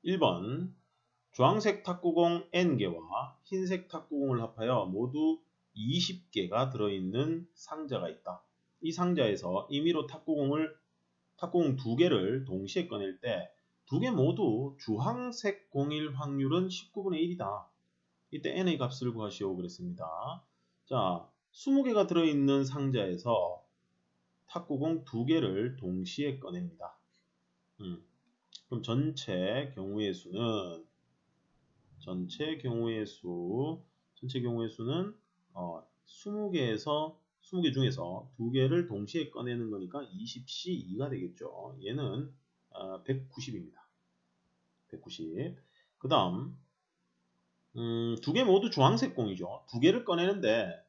1번 주황색 탁구공 N개와 흰색 탁구공을 합하여 모두 20개가 들어있는 상자가 있다. 이 상자에서 임의로 탁구공 2개를 동시에 꺼낼 때 2개 모두 주황색 공일 확률은 19분의 1이다. 이때 N의 값을 구하시오 그랬습니다. 자, 20개가 들어있는 상자에서 탁구공 2개를 동시에 꺼냅니다. 그럼 전체 경우의 수는 20개 중에서 2개를 동시에 꺼내는 거니까 20C2가 되겠죠. 얘는 190입니다. 190. 그 다음 2개 모두 주황색 공이죠. 2개를 꺼내는데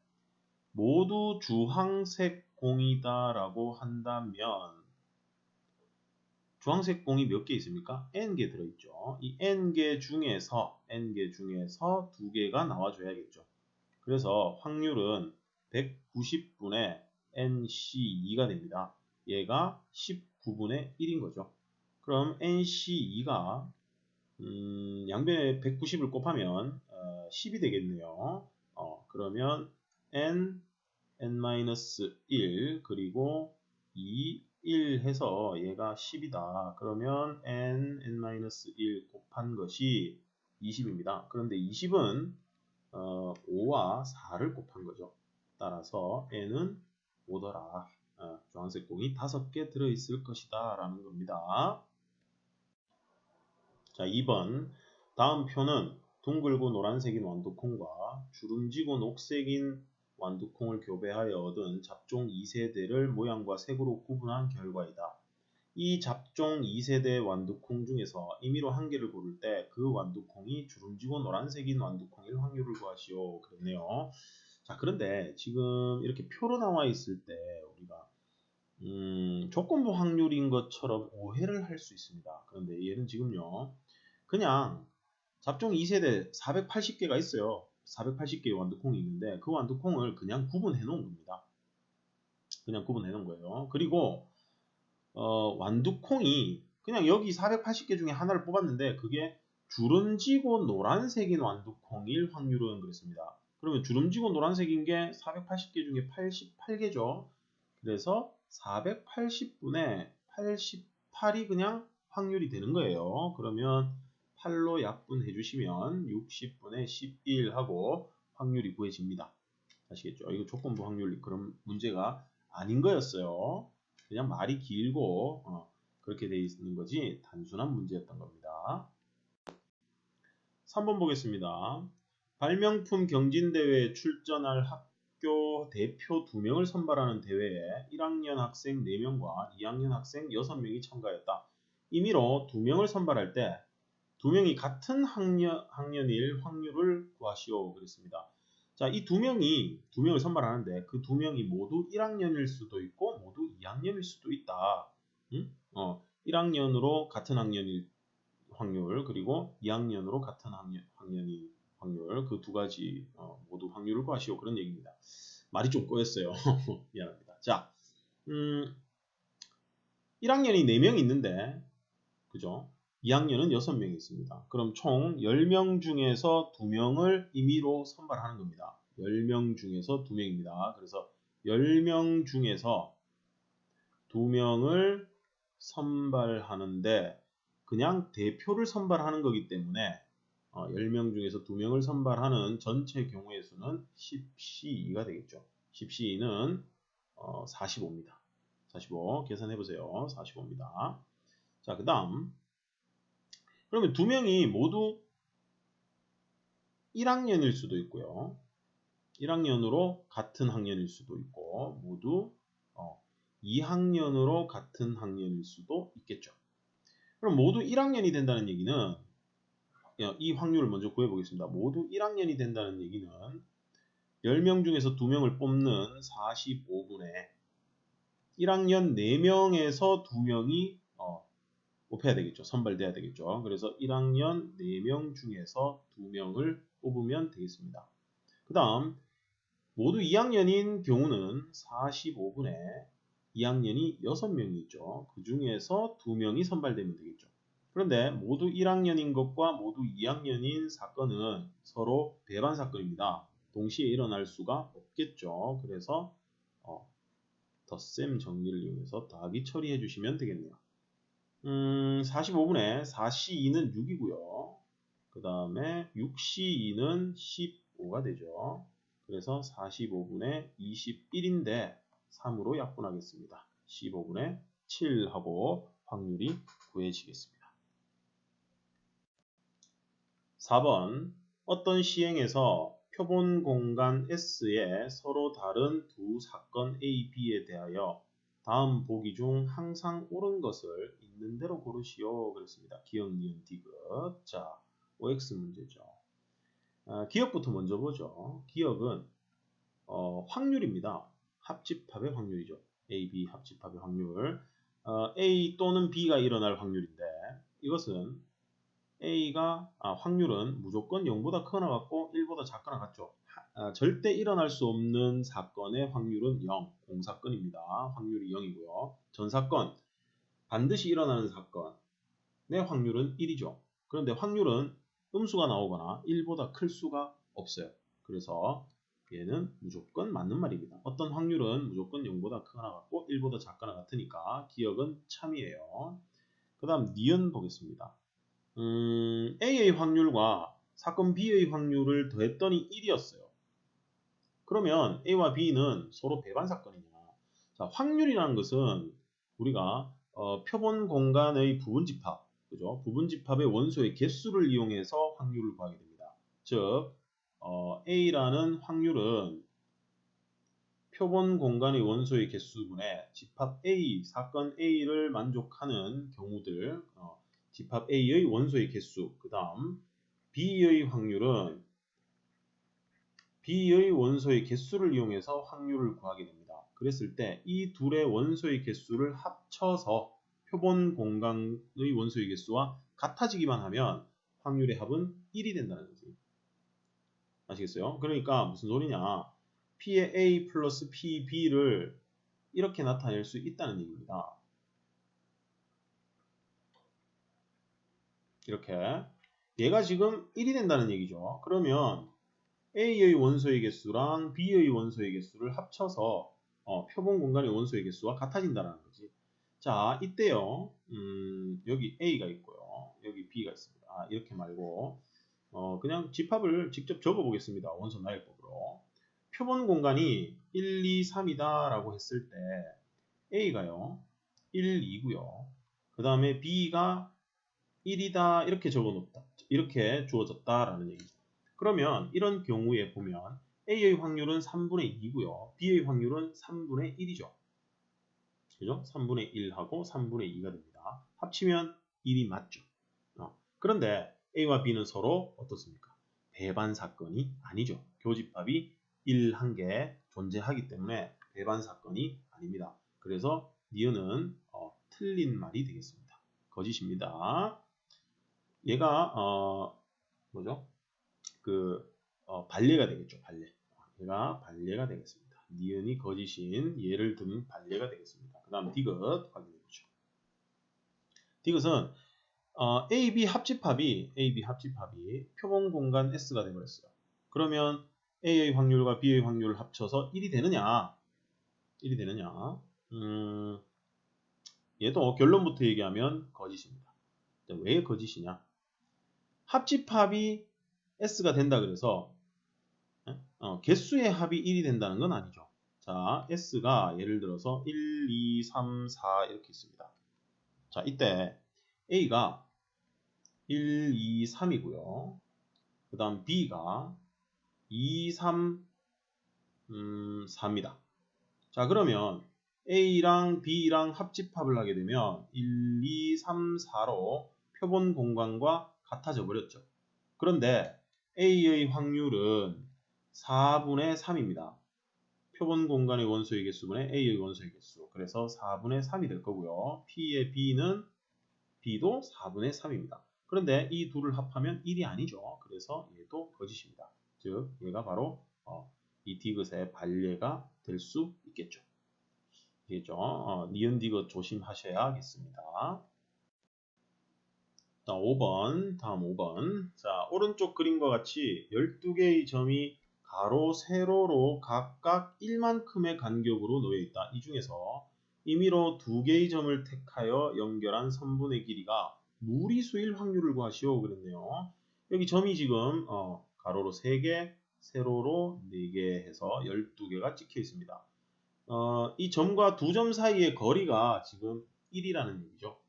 모두 주황색 공이다 라고 한다면 주황색 공이 몇 개 있습니까? N개 들어있죠. 이 N개 중에서 2개가 나와줘야겠죠. 그래서 확률은 190분의 NC2가 됩니다. 얘가 19분의 1인 거죠. 그럼 NC2가 양변에 190을 곱하면 10이 되겠네요. 그러면 N-1 그리고 2, 1 해서 얘가 10이다. 그러면 N-1 곱한 것이 20입니다. 그런데 20은 5와 4를 곱한 거죠. 따라서 N은 5더라. 주황색 공이 5개 들어있을 것이다 라는 겁니다. 자, 2번 다음 표는 둥글고 노란색인 완두콩과 주름지고 녹색인 완두콩을 교배하여 얻은 잡종 2세대를 모양과 색으로 구분한 결과이다. 이 잡종 2세대 완두콩 중에서 임의로 한 개를 고를 때 그 완두콩이 주름지고 노란색인 완두콩일 확률을 구하시오. 그랬네요. 자, 그런데 지금 이렇게 표로 나와 있을 때 우리가 조건부 확률인 것처럼 오해를 할 수 있습니다. 그런데 얘는 지금요. 그냥 잡종 2세대 480개가 있어요. 480개의 완두콩이 있는데 그 완두콩을 그냥 구분해 놓은 겁니다. 그냥 구분해 놓은 거예요. 그리고 완두콩이 그냥 여기 480개 중에 하나를 뽑았는데 그게 주름지고 노란색인 완두콩일 확률은 그랬습니다. 그러면 주름지고 노란색인 게 480개 중에 88개죠. 그래서 480분의 88이 그냥 확률이 되는 거예요. 그러면 8로 약분해 주시면 60분의 11 하고 확률이 구해집니다. 아시겠죠? 이거 조건부 확률 그런 문제가 아닌 거였어요. 그냥 말이 길고 그렇게 돼 있는 거지 단순한 문제였던 겁니다. 3번 보겠습니다. 발명품 경진대회에 출전할 학교 대표 2명을 선발하는 대회에 1학년 학생 4명과 2학년 학생 6명이 참가했다. 임의로 2명을 선발할 때 2명이 같은 학년일 확률을 구하시오. 그랬습니다. 자, 이 2명을 선발하는데 그 2명이 모두 1학년일 수도 있고 모두 2학년일 수도 있다. 1학년으로 같은 학년일 확률 그리고 2학년으로 같은 학년일 확률 그 두 가지 모두 확률을 구하시오. 그런 얘기입니다. 말이 좀 꼬였어요. 미안합니다. 자, 1학년이 4명 있는데 그죠? 2학년은 6명이 있습니다. 그럼 총 10명 중에서 2명을 임의로 선발하는 겁니다. 10명 중에서 2명입니다. 그래서 10명 중에서 2명을 선발하는데 그냥 대표를 선발하는 거기 때문에 10명 중에서 2명을 선발하는 전체 경우의 수는 10C2가 되겠죠. 10C2는 45입니다. 45 계산해보세요. 45입니다. 자, 그 다음 그러면 2명이 모두 1학년일 수도 있고요. 1학년으로 같은 학년일 수도 있고 모두 2학년으로 같은 학년일 수도 있겠죠. 그럼 모두 1학년이 된다는 얘기는 이 확률을 먼저 구해보겠습니다. 모두 1학년이 된다는 얘기는 10명 중에서 2명을 뽑는 45분의 1학년 4명에서 2명이 뽑혀야 되겠죠. 선발돼야 되겠죠. 그래서 1학년 4명 중에서 2명을 뽑으면 되겠습니다. 그 다음 모두 2학년인 경우는 45분의 2학년이 6명이 있죠. 그 중에서 2명이 선발되면 되겠죠. 그런데 모두 1학년인 것과 모두 2학년인 사건은 서로 배반 사건입니다. 동시에 일어날 수가 없겠죠. 그래서 덧셈 정리를 이용해서 더하기 처리해 주시면 되겠네요. 45분에 4C2는 6이고요. 그 다음에 6C2는 15가 되죠. 그래서 45분에 21인데 3으로 약분하겠습니다. 15분에 7하고 확률이 구해지겠습니다. 4번 어떤 시행에서 표본 공간 S에 서로 다른 두 사건 A, B에 대하여 다음 보기 중 항상 옳은 것을 있는 대로 고르시오. 그랬습니다. 기억, 니은, 디귿. 자, OX 문제죠. 기억부터 먼저 보죠. 기억은 확률입니다. 합집합의 확률이죠. A, B 합집합의 확률. A 또는 B가 일어날 확률인데 이것은 A가 확률은 무조건 0보다 크거나 같고 1보다 작거나 같죠. 절대 일어날 수 없는 사건의 확률은 0, 공사건입니다. 확률이 0이고요. 전사건, 반드시 일어나는 사건의 확률은 1이죠. 그런데 확률은 음수가 나오거나 1보다 클 수가 없어요. 그래서 얘는 무조건 맞는 말입니다. 어떤 확률은 무조건 0보다 크거나 같고 1보다 작거나 같으니까 기억은 참이에요. 그 다음 니은 보겠습니다. A의 확률과 사건 B의 확률을 더했더니 1이었어요. 그러면 A와 B는 서로 배반 사건이냐? 자, 확률이라는 것은 우리가 표본 공간의 부분집합, 그죠? 부분집합의 원소의 개수를 이용해서 확률을 구하게 됩니다. 즉, A라는 확률은 표본 공간의 원소의 개수분의 집합 A, 사건 A를 만족하는 경우들, 집합 A의 원소의 개수, 그 다음 B의 확률은 B의 원소의 개수를 이용해서 확률을 구하게 됩니다. 그랬을 때 이 둘의 원소의 개수를 합쳐서 표본 공간의 원소의 개수와 같아지기만 하면 확률의 합은 1이 된다는 거지. 아시겠어요? 그러니까 무슨 소리냐? P의 A 플러스 PB를 이렇게 나타낼 수 있다는 얘기입니다. 이렇게. 얘가 지금 1이 된다는 얘기죠. 그러면 A의 원소의 개수랑 B의 원소의 개수를 합쳐서 표본 공간의 원소의 개수와 같아진다는 거지. 자, 이때요. 여기 A가 있고요. 여기 B가 있습니다. 이렇게 말고 그냥 집합을 직접 적어 보겠습니다. 원소 나열법으로. 표본 공간이 1, 2, 3이다 라고 했을 때 A가요. 1, 2고요. 그 다음에 B가 1이다 이렇게 적어놓다. 이렇게 주어졌다라는 얘기죠. 그러면 이런 경우에 보면 A의 확률은 3분의 2고요. B의 확률은 3분의 1이죠. 그죠? 3분의 1하고 3분의 2가 됩니다. 합치면 1이 맞죠. 그런데 A와 B는 서로 어떻습니까? 배반 사건이 아니죠. 교집합이 1, 1개 존재하기 때문에 배반 사건이 아닙니다. 그래서 니은은 틀린 말이 되겠습니다. 거짓입니다. 얘가 뭐죠? 발례가 되겠죠. 발례. 얘가 발례가 되겠습니다. 니은이 거짓인 예를 든 발례가 되겠습니다. 그 다음 디귿 확인해 보죠. 디귿은 AB 합집합이 표본 공간 S가 되어버렸어요. 그러면 A의 확률과 B의 확률을 합쳐서 1이 되느냐? 1이 되느냐? 얘도 결론부터 얘기하면 거짓입니다. 왜 거짓이냐? 합집합이 S가 된다 그래서 개수의 합이 1이 된다는 건 아니죠. 자, S가 예를 들어서 1, 2, 3, 4 이렇게 있습니다. 자, 이때 A가 1, 2, 3이고요. 그 다음 B가 2, 3, 4입니다. 자, 그러면 A랑 B랑 합집합을 하게 되면 1, 2, 3, 4로 표본 공간과 같아져 버렸죠. 그런데 A의 확률은 4분의 3입니다. 표본 공간의 원소의 개수분의 A의 원소의 개수. 그래서 4분의 3이 될 거고요. P의 B는 B도 4분의 3입니다. 그런데 이 둘을 합하면 1이 아니죠. 그래서 얘도 거짓입니다. 즉 얘가 바로 이 디귿의 발례가 될 수 있겠죠. 알겠죠? 니은 디귿 조심하셔야겠습니다. 자, 5번, 다음 5번. 자, 오른쪽 그림과 같이 12개의 점이 가로, 세로로 각각 1만큼의 간격으로 놓여 있다. 이 중에서 임의로 2개의 점을 택하여 연결한 선분의 길이가 무리수일 확률을 구하시오. 그랬네요. 여기 점이 지금 가로로 3개, 세로로 4개 해서 12개가 찍혀 있습니다. 이 점과 두 점 사이의 거리가 지금 1이라는 얘기죠.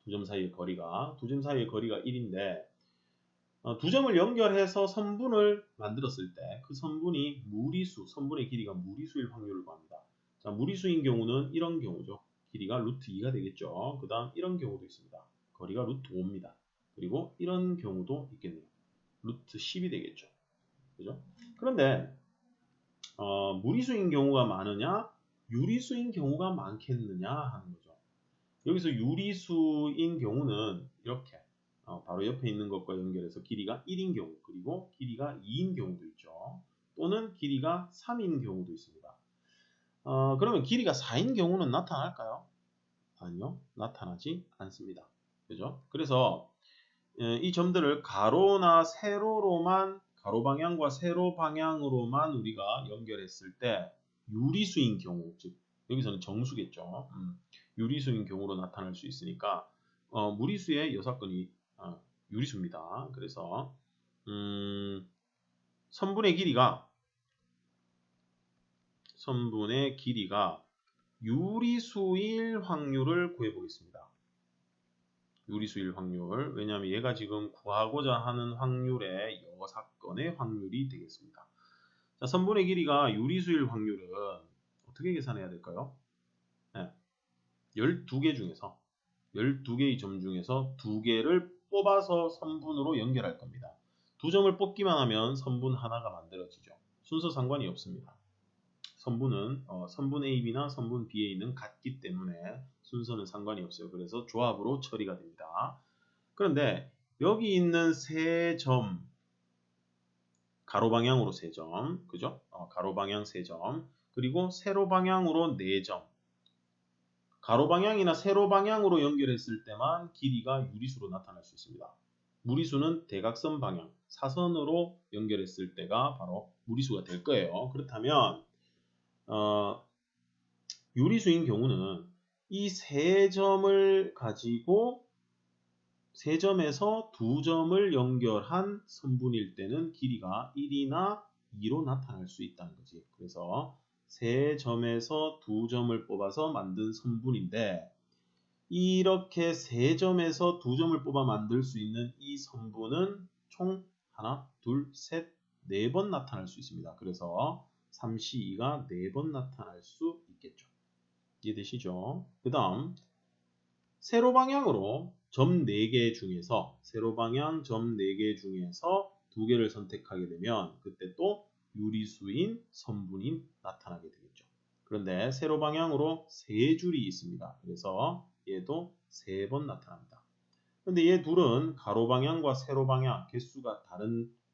두 점 사이의 거리가 1인데 두 점을 연결해서 선분을 만들었을 때 그 선분이 무리수, 선분의 길이가 무리수일 확률을 구합니다. 자, 무리수인 경우는 이런 경우죠. 길이가 루트 2가 되겠죠. 그 다음 이런 경우도 있습니다. 거리가 루트 5입니다. 그리고 이런 경우도 있겠네요. 루트 10이 되겠죠. 그죠? 그런데 무리수인 경우가 많으냐, 유리수인 경우가 많겠느냐 하는 거죠. 여기서 유리수인 경우는 이렇게 바로 옆에 있는 것과 연결해서 길이가 1인 경우, 그리고 길이가 2인 경우도 있죠. 또는 길이가 3인 경우도 있습니다. 그러면 길이가 4인 경우는 나타날까요? 아니요, 나타나지 않습니다. 그죠? 그래서 이 점들을 가로나 세로로만, 가로 방향과 세로 방향으로만 우리가 연결했을 때 유리수인 경우, 즉 여기서는 정수겠죠. 유리수인 경우로 나타날 수 있으니까 무리수의 여사건이 유리수입니다. 그래서 선분의 길이가 유리수일 확률을 구해보겠습니다. 유리수일 확률. 왜냐하면 얘가 지금 구하고자 하는 확률의 여사건의 확률이 되겠습니다. 자, 선분의 길이가 유리수일 확률은 어떻게 계산해야 될까요? 12개 중에서 12개의 점 중에서 2개를 뽑아서 선분으로 연결할 겁니다. 두 점을 뽑기만 하면 선분 하나가 만들어지죠. 순서 상관이 없습니다. 선분은 선분 AB나 선분 BA는 같기 때문에 순서는 상관이 없어요. 그래서 조합으로 처리가 됩니다. 그런데 여기 있는 세 점, 가로 방향으로 3점, 그죠? 가로 방향 3점, 그리고 세로 방향으로 4점. 가로 방향이나 세로 방향으로 연결했을 때만 길이가 유리수로 나타날 수 있습니다. 무리수는 대각선 방향, 사선으로 연결했을 때가 바로 무리수가 될 거예요. 그렇다면 유리수인 경우는 이 세 점을 가지고 세 점에서 두 점을 연결한 선분일 때는 길이가 1이나 2로 나타날 수 있다는 거지. 그래서 세 점에서 두 점을 뽑아서 만든 선분인데 이렇게 세 점에서 두 점을 뽑아 만들 수 있는 이 선분은 총 하나, 둘, 셋, 네 번 나타날 수 있습니다. 그래서 3C2가 4번 나타날 수 있겠죠. 이해되시죠? 그 다음 세로 방향으로 점 4개 중에서 세로 방향 점 4개 중에서 2개를 선택하게 되면 그때 또 유리수인 선분이 나타나게 되겠죠. 그런데 세로 방향으로 3줄이 있습니다. 그래서 얘도 3번 나타납니다. 그런데 얘 둘은 가로 방향과 세로 방향 개수가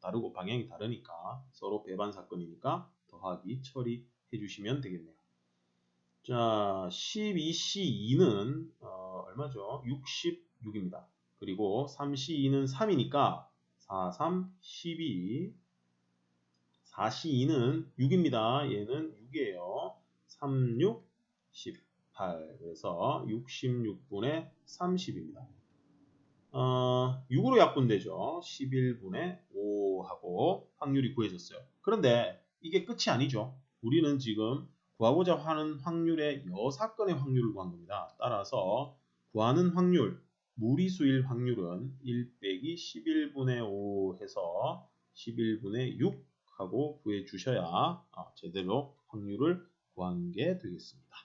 다르고 방향이 다르니까 서로 배반 사건이니까 더하기 처리해 주시면 되겠네요. 자, 12C2는 얼마죠? 66입니다. 그리고 3C2는 3이니까 4, 3, 12. 4C2는 6입니다. 얘는 6이에요. 3, 6, 18. 그래서 66분의 30입니다. 6으로 약분되죠. 11분의 5하고 확률이 구해졌어요. 그런데 이게 끝이 아니죠. 우리는 지금 구하고자 하는 확률의 여사건의 확률을 구한 겁니다. 따라서 구하는 확률, 무리수일 확률은 1 빼기 11분의 5 해서 11분의 6 하고 구해주셔야 제대로 확률을 구한 게 되겠습니다.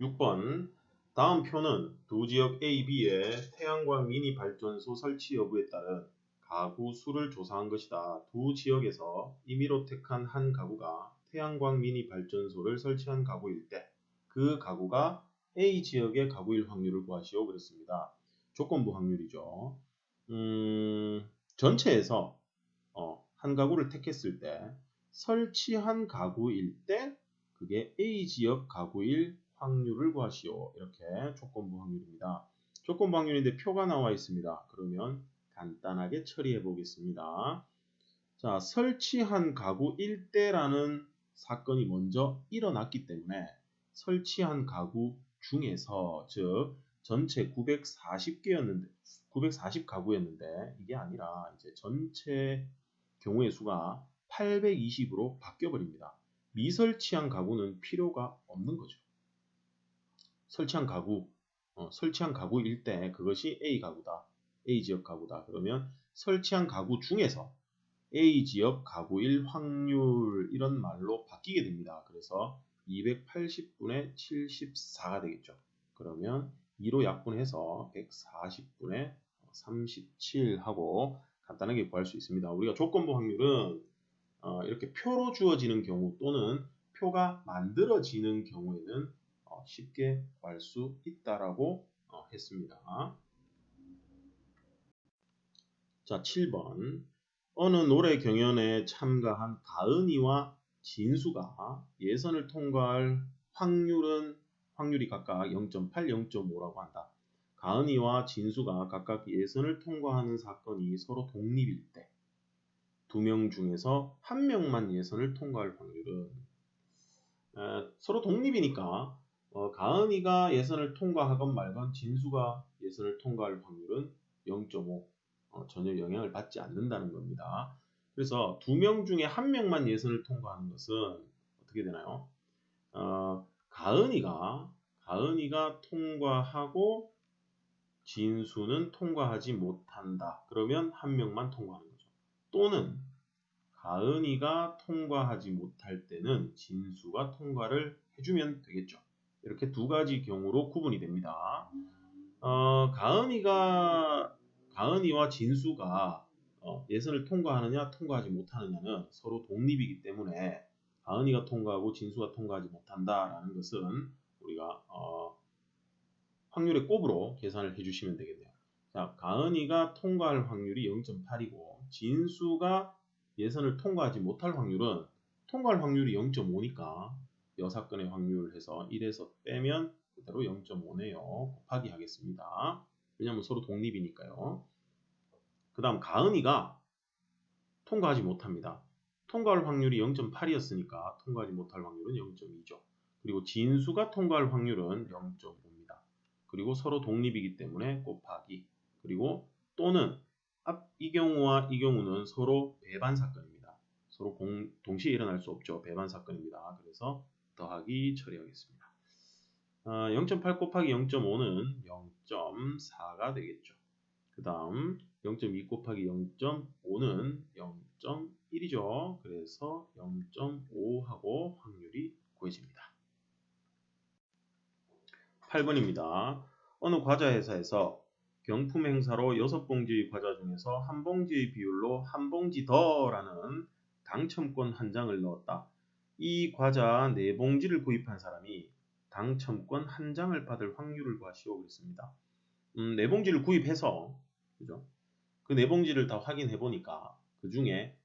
6번 다음 표는 두 지역 A, B의 태양광 미니 발전소 설치 여부에 따른 가구 수를 조사한 것이다. 두 지역에서 임의로 택한 한 가구가 태양광 미니 발전소를 설치한 가구일 때 그 가구가 A 지역의 가구일 확률을 구하시오. 그랬습니다. 조건부 확률이죠. 전체에서 한 가구를 택했을 때 설치한 가구일 때 그게 A 지역 가구일 확률을 구하시오. 이렇게 조건부 확률입니다. 조건부 확률인데 표가 나와 있습니다. 그러면 간단하게 처리해 보겠습니다. 자, 설치한 가구 1대라는 사건이 먼저 일어났기 때문에 설치한 가구 중에서, 즉 전체 940개였는데 940가구였는데 이게 아니라 이제 전체 경우의 수가 820으로 바뀌어 버립니다. 미설치한 가구는 필요가 없는 거죠. 설치한 가구일 때 그것이 A 가구다. A 지역 가구다. 그러면 설치한 가구 중에서 A 지역 가구일 확률, 이런 말로 바뀌게 됩니다. 그래서 280분의 74가 되겠죠. 그러면 2로 약분해서 140분의 37 하고 간단하게 구할 수 있습니다. 우리가 조건부 확률은 이렇게 표로 주어지는 경우 또는 표가 만들어지는 경우에는 쉽게 구할 수 있다라고 했습니다. 자, 7번. 어느 노래 경연에 참가한 가은이와 진수가 예선을 통과할 확률이 각각 0.8, 0.5라고 한다. 가은이와 진수가 각각 예선을 통과하는 사건이 서로 독립일 때 두 명 중에서 한 명만 예선을 통과할 확률은, 서로 독립이니까 가은이가 예선을 통과하건 말건 진수가 예선을 통과할 확률은 0.5, 전혀 영향을 받지 않는다는 겁니다. 그래서 두 명 중에 한 명만 예선을 통과하는 것은 어떻게 되나요? 가은이가 통과하고 진수는 통과하지 못한다. 그러면 한 명만 통과하는 거죠. 또는 가은이가 통과하지 못할 때는 진수가 통과를 해주면 되겠죠. 이렇게 두 가지 경우로 구분이 됩니다. 가은이와 진수가 예선을 통과하느냐 통과하지 못하느냐는 서로 독립이기 때문에 가은이가 통과하고 진수가 통과하지 못한다라는 것은 우리가 확률의 곱으로 계산을 해주시면 되겠네요. 자, 가은이가 통과할 확률이 0.8이고 진수가 예선을 통과하지 못할 확률은, 통과할 확률이 0.5니까 여사건의 확률 해서 1에서 빼면 그대로 0.5네요. 곱하기 하겠습니다. 왜냐하면 서로 독립이니까요. 그 다음 가은이가 통과하지 못합니다. 통과할 확률이 0.8이었으니까 통과하지 못할 확률은 0.2죠. 그리고 진수가 통과할 확률은 0.5입니다. 그리고 서로 독립이기 때문에 곱하기, 그리고 또는 이 경우와 이 경우는 서로 배반 사건입니다. 서로 동시에 일어날 수 없죠. 배반 사건입니다. 그래서 더하기 처리하겠습니다. 0.8 곱하기 0.5는 0.4가 되겠죠. 그 다음 0.2 곱하기 0.5는 0.1이죠. 그래서 0.5하고 확률이 구해집니다. 8번입니다. 어느 과자 회사에서 경품 행사로 6봉지의 과자 중에서 한 봉지의 비율로 한 봉지 더라는 당첨권 한 장을 넣었다. 이 과자 4봉지를 구입한 사람이 당첨권 한 장을 받을 확률을 구하시오 그랬습니다. 4봉지를 구입해서, 그죠? 그 4봉지를 다 확인해 보니까 그 중에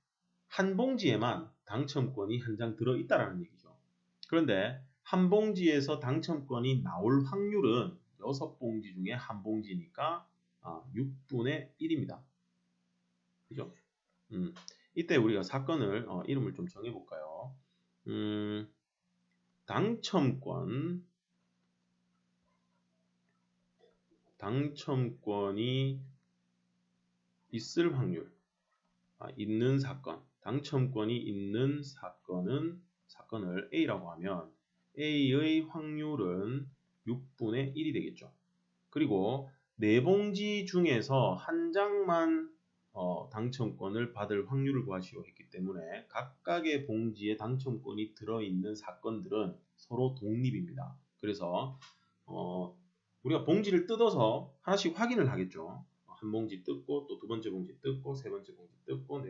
한 봉지에만 당첨권이 한 장 들어있다라는 얘기죠. 그런데 한 봉지에서 당첨권이 나올 확률은 6봉지 중에 한 봉지니까 6분의 1입니다. 그죠? 이때 우리가 사건을 이름을 좀 정해볼까요? 당첨권이 있을 확률, 있는 사건, 당첨권이 있는 사건을 A라고 하면 A의 확률은 6분의 1이 되겠죠. 그리고 4봉지 중에서 한 장만 당첨권을 받을 확률을 구하시오 했기 때문에 각각의 봉지에 당첨권이 들어있는 사건들은 서로 독립입니다. 그래서 우리가 봉지를 뜯어서 하나씩 확인을 하겠죠. 한 봉지 뜯고 또 두 번째 봉지 뜯고 세 번째 봉지 뜯고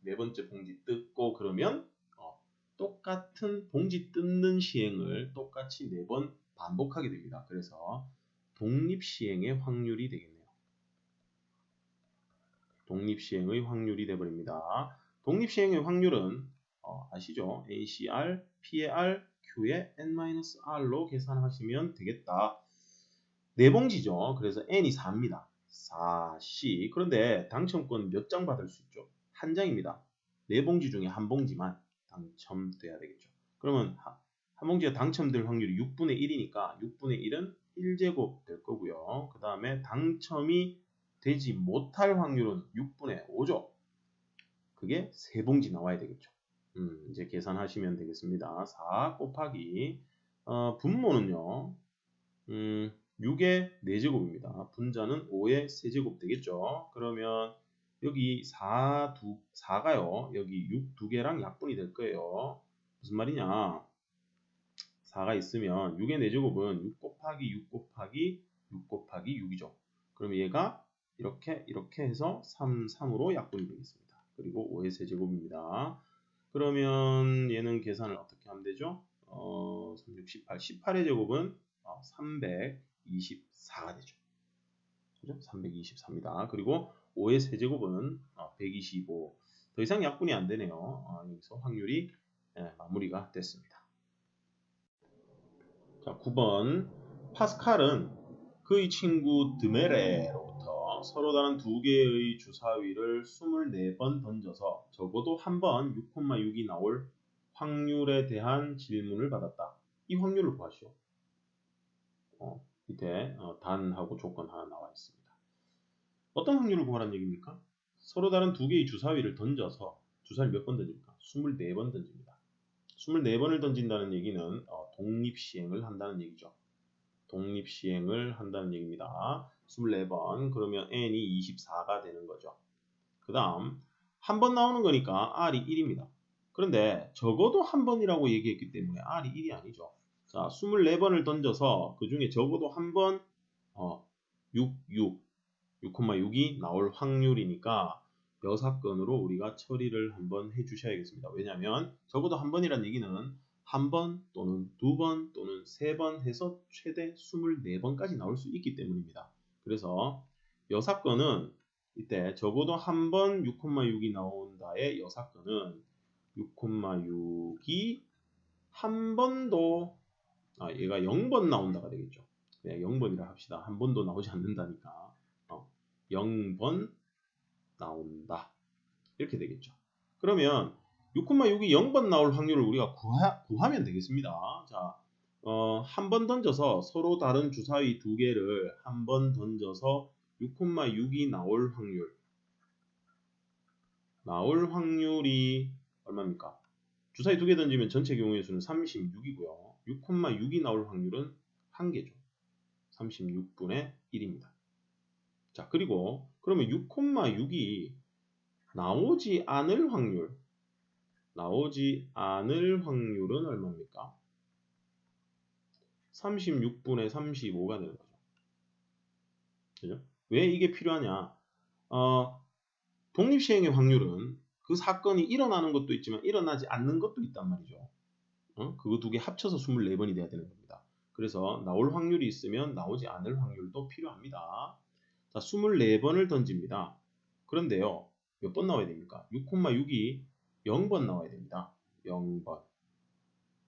네 번째 봉지 뜯고, 그러면 똑같은 봉지 뜯는 시행을 똑같이 4번 반복하게 됩니다. 그래서 독립시행의 확률이 되겠네요. 독립시행의 확률이 되어버립니다. 독립시행의 확률은 아시죠? ACR, P의 R, Q의 N-R로 계산하시면 되겠다. 4봉지죠. 그래서 n이 4입니다. 4C. 그런데 당첨권 몇 장 받을 수 있죠? 한 장입니다. 4봉지 중에 한 봉지만 당첨돼야 되겠죠. 그러면 한 봉지가 당첨될 확률이 6분의 1이니까 6분의 1은 1제곱 될 거고요. 그 다음에 당첨이 되지 못할 확률은 6분의 5죠. 그게 3봉지 나와야 되겠죠. 이제 계산하시면 되겠습니다. 4 곱하기 분모는요. 6의 4제곱입니다. 분자는 5의 세제곱 되겠죠. 그러면 여기 4가요. 여기 6 2개랑 약분이 될 거예요. 무슨 말이냐? 4가 있으면 6의 4제곱은 6 곱하기 6 곱하기 6 곱하기 6이죠. 그럼 얘가 이렇게 해서 3으로 약분이 되겠습니다. 그리고 5의 세제곱입니다. 그러면 얘는 계산을 어떻게 하면 되죠? 3, 6, 18. 18의 제곱은 324가 되죠. 그죠? 324입니다. 그리고 5의 세제곱은 125. 더 이상 약분이 안 되네요. 여기서 확률이 마무리가 됐습니다. 자, 9번. 파스칼은 그의 친구 드메레로부터 서로 다른 두 개의 주사위를 24번 던져서 적어도 한 번 6,6이 나올 확률에 대한 질문을 받았다. 이 확률을 구하시오. 밑에 단하고 조건 하나 나와 있습니다. 어떤 확률을 구하라는 얘기입니까? 서로 다른 두 개의 주사위를 던져서 주사위를 몇 번 던집니까? 24번 던집니다. 24번을 던진다는 얘기는 독립시행을 한다는 얘기죠. 독립시행을 한다는 얘기입니다. 24번. 그러면 n이 24가 되는 거죠. 그 다음 한 번 나오는 거니까 r이 1입니다. 그런데 적어도 한 번이라고 얘기했기 때문에 r이 1이 아니죠. 자, 24번을 던져서 그 중에 적어도 한 번 6,6이 나올 확률이니까 여 사건으로 우리가 처리를 한번 해주셔야겠습니다. 왜냐하면 적어도 한 번이란 얘기는 한 번 또는 두 번 또는 세 번 해서 최대 24번까지 나올 수 있기 때문입니다. 그래서 여 사건은 이때 적어도 한 번 6,6이 나온다의 여 사건은 6,6이 한 번도 얘가 0번 나온다가 되겠죠. 그냥 0번이라 합시다. 한 번도 나오지 않는다니까 0번 나온다. 이렇게 되겠죠. 그러면 6,6이 0번 나올 확률을 우리가 구하면 되겠습니다. 자, 한 번 던져서 서로 다른 주사위 두 개를 한 번 던져서 6,6이 나올 확률이 얼마입니까? 주사위 두 개 던지면 전체 경우의 수는 36이고요. 6,6이 나올 확률은 1개죠. 36분의 1입니다. 자, 그리고 그러면 6,6이 나오지 않을 확률은 얼마입니까? 36분의 35가 되는 거죠. 그죠? 왜 이게 필요하냐? 독립시행의 확률은 그 사건이 일어나는 것도 있지만 일어나지 않는 것도 있단 말이죠. 그거 두 개 합쳐서 24번이 돼야 되는 겁니다. 그래서 나올 확률이 있으면 나오지 않을 확률도 필요합니다. 자, 24번을 던집니다. 그런데요, 몇 번 나와야 됩니까? 6,6이 0번 나와야 됩니다. 0번.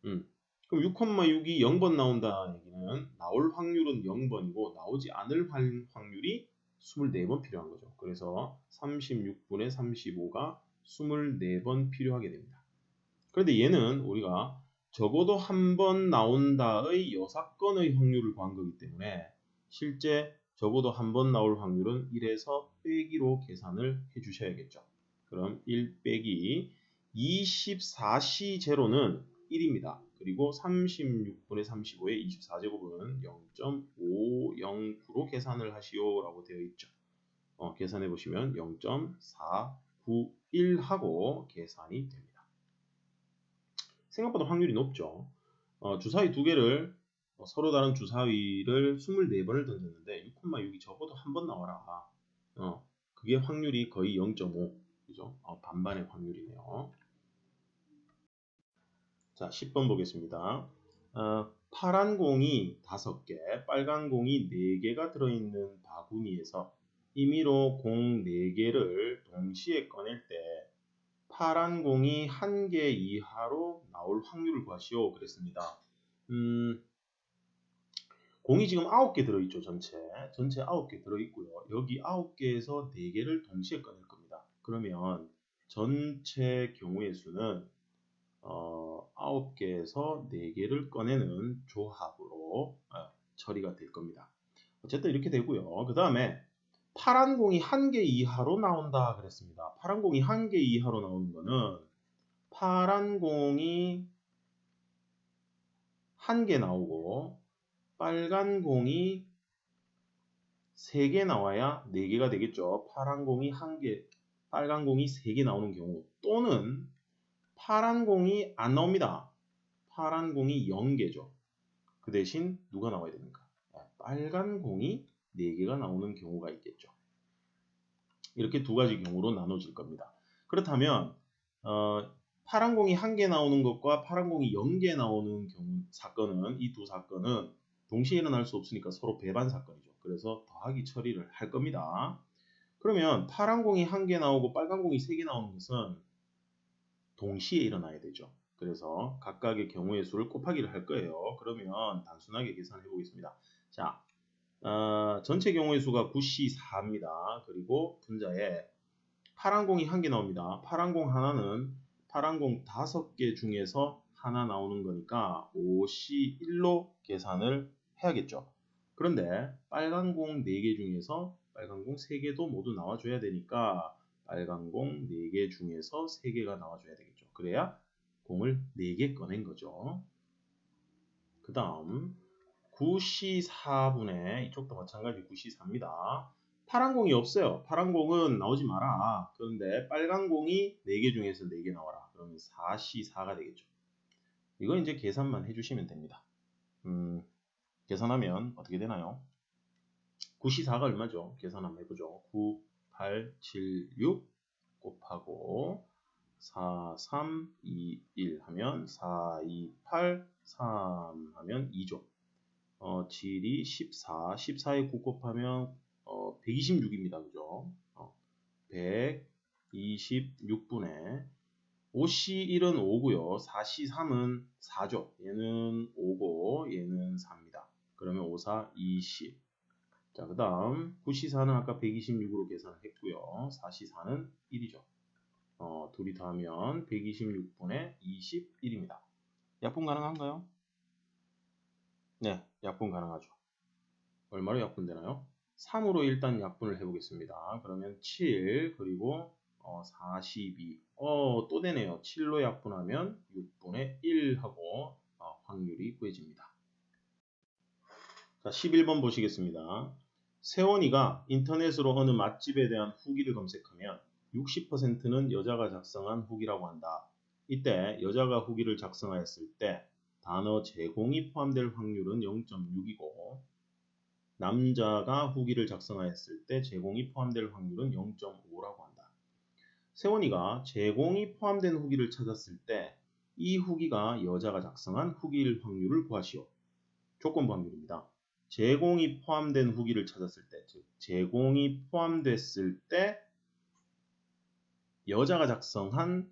그럼 6,6이 0번 나온다는 얘기는 나올 확률은 0번이고 나오지 않을 확률이 24번 필요한 거죠. 그래서 36분의 35가 24번 필요하게 됩니다. 그런데 얘는 우리가 적어도 한 번 나온다의 여사건의 확률을 구한 거기 때문에 실제 적어도 한 번 나올 확률은 1에서 빼기로 계산을 해주셔야겠죠. 그럼 1 빼기 24C 제로는 1입니다. 그리고 36분의 35의 24제곱은 0.509로 계산을 하시오라고 되어 있죠. 계산해 보시면 0.491하고 계산이 됩니다. 생각보다 확률이 높죠. 주사위 두 개를 서로 다른 주사위를 24번을 던졌는데 6,6이 적어도 한 번 나와라. 그게 확률이 거의 0.5. 그죠? 반반의 확률이네요. 자, 10번 보겠습니다. 파란 공이 5개, 빨간 공이 4개가 들어있는 바구니에서 임의로 공 4개를 동시에 꺼낼 때 파란 공이 1개 이하로 나올 확률을 구하시오. 그랬습니다. 공이 지금 9개 들어있죠. 전체 9개 들어있고요. 여기 9개에서 4개를 동시에 꺼낼 겁니다. 그러면 전체 경우의 수는 9개에서 4개를 꺼내는 조합으로 처리가 될 겁니다. 어쨌든 이렇게 되고요. 그 다음에 파란 공이 1개 이하로 나온다 그랬습니다. 파란 공이 1개 이하로 나오는 거는 파란 공이 1개 나오고 빨간 공이 3개 나와야 4개가 되겠죠. 파란 공이 1개, 빨간 공이 3개 나오는 경우, 또는 파란 공이 안 나옵니다. 파란 공이 0개죠. 그 대신 누가 나와야 됩니까? 빨간 공이 4개가 나오는 경우가 있겠죠. 이렇게 두 가지 경우로 나눠질 겁니다. 그렇다면 파란 공이 1개 나오는 것과 파란 공이 0개 나오는 경우 사건은, 이 두 사건은 동시에 일어날 수 없으니까 서로 배반 사건이죠. 그래서 더하기 처리를 할 겁니다. 그러면 파란 공이 1개 나오고 빨간 공이 3개 나오는 것은 동시에 일어나야 되죠. 그래서 각각의 경우의 수를 곱하기를 할 거예요. 그러면 단순하게 계산해 보겠습니다. 자, 전체 경우의 수가 9C4입니다. 그리고 분자에 파란 공이 1개 나옵니다. 파란 공 하나는 파란 공 5개 중에서 하나 나오는 거니까 5C1로 계산을 해야겠죠. 그런데 빨간 공 4개 중에서 빨간 공 3개도 모두 나와줘야 되니까 빨간 공 4개 중에서 3개가 나와줘야 되겠죠. 그래야 공을 4개 꺼낸 거죠. 그 다음 9C4분의 이쪽도 마찬가지 9C4입니다. 파란 공이 없어요. 파란 공은 나오지 마라. 그런데 빨간 공이 4개 중에서 4개 나와라. 그러면 4C4가 되겠죠. 이거 이제 계산만 해주시면 됩니다. 계산하면 어떻게 되나요? 9C4가 얼마죠? 계산 한번 해보죠. 9, 8, 7, 6 곱하고 4, 3, 2, 1 하면 4, 2, 8, 3 하면 2죠. 7이 14, 14에 9 곱하면 126입니다. 그죠? 126분의 5C1은 5고요. 4C3은 4죠. 얘는 5고 얘는 4입니다. 그러면 5, 4, 20. 자, 그 다음 9C4는 아까 126으로 계산을 했고요. 4C4는 1이죠. 둘이 더하면 126분의 21입니다. 약분 가능한가요? 네, 약분 가능하죠. 얼마로 약분되나요? 3으로 일단 약분을 해보겠습니다. 그러면 7 그리고 42 또 되네요. 7로 약분하면 6분의 1 하고 확률이 구해집니다. 자, 11번 보시겠습니다. 세원이가 인터넷으로 어느 맛집에 대한 후기를 검색하면 60%는 여자가 작성한 후기라고 한다. 이때 여자가 후기를 작성하였을 때 단어 제공이 포함될 확률은 0.6이고 남자가 후기를 작성하였을 때 제공이 포함될 확률은 0.5라고 한다. 세원이가 제공이 포함된 후기를 찾았을 때 이 후기가 여자가 작성한 후기일 확률을 구하시오. 조건부 확률입니다. 제공이 포함된 후기를 찾았을 때, 즉 제공이 포함됐을 때 여자가 작성한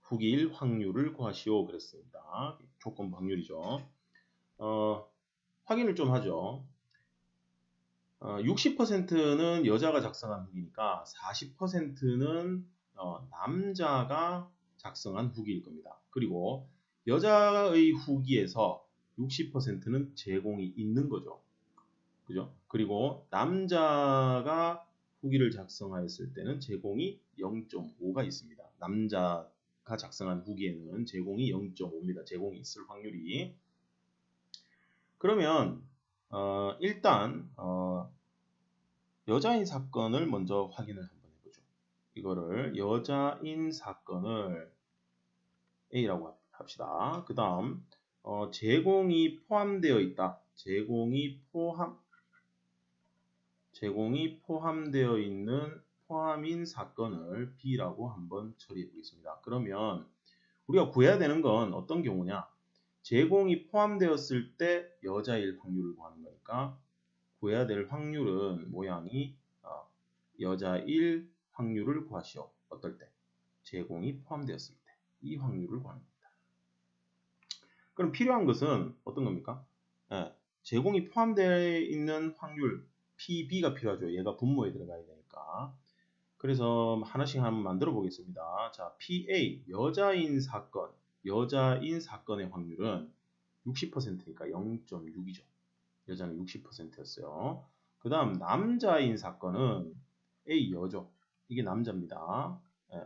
후기일 확률을 구하시오 그랬습니다. 조건부 확률이죠. 확인을 좀 하죠. 60%는 여자가 작성한 후기니까 40%는 남자가 작성한 후기일 겁니다. 그리고 여자의 후기에서 60%는 제공이 있는 거죠. 그죠? 그리고 남자가 후기를 작성하였을 때는 제공이 0.5가 있습니다. 남자가 작성한 후기에는 제공이 0.5입니다. 제공이 있을 확률이. 그러면 일단 여자인 사건을 먼저 확인을 한번 해보죠. 이거를 여자인 사건을 A라고 합시다. 그 다음 제공이 포함되어 있다. 제공이 포함되어 있는 포함인 사건을 B라고 한번 처리해 보겠습니다. 그러면 우리가 구해야 되는 건 어떤 경우냐? 제공이 포함되었을 때 여자일 확률을 구하는 거니까 구해야 될 확률은 모양이 여자일 확률을 구하시오. 어떨 때? 제공이 포함되었을 때. 이 확률을 구하는 겁니다. 그럼 필요한 것은 어떤 겁니까? 네, 제공이 포함되어 있는 확률 PB가 필요하죠. 얘가 분모에 들어가야 되니까. 그래서 하나씩 한번 만들어 보겠습니다. 자, PA 여자인 사건의 확률은 60%니까 0.6이죠. 여자는 60%였어요. 그 다음 남자인 사건은 A 여죠. 이게 남자입니다.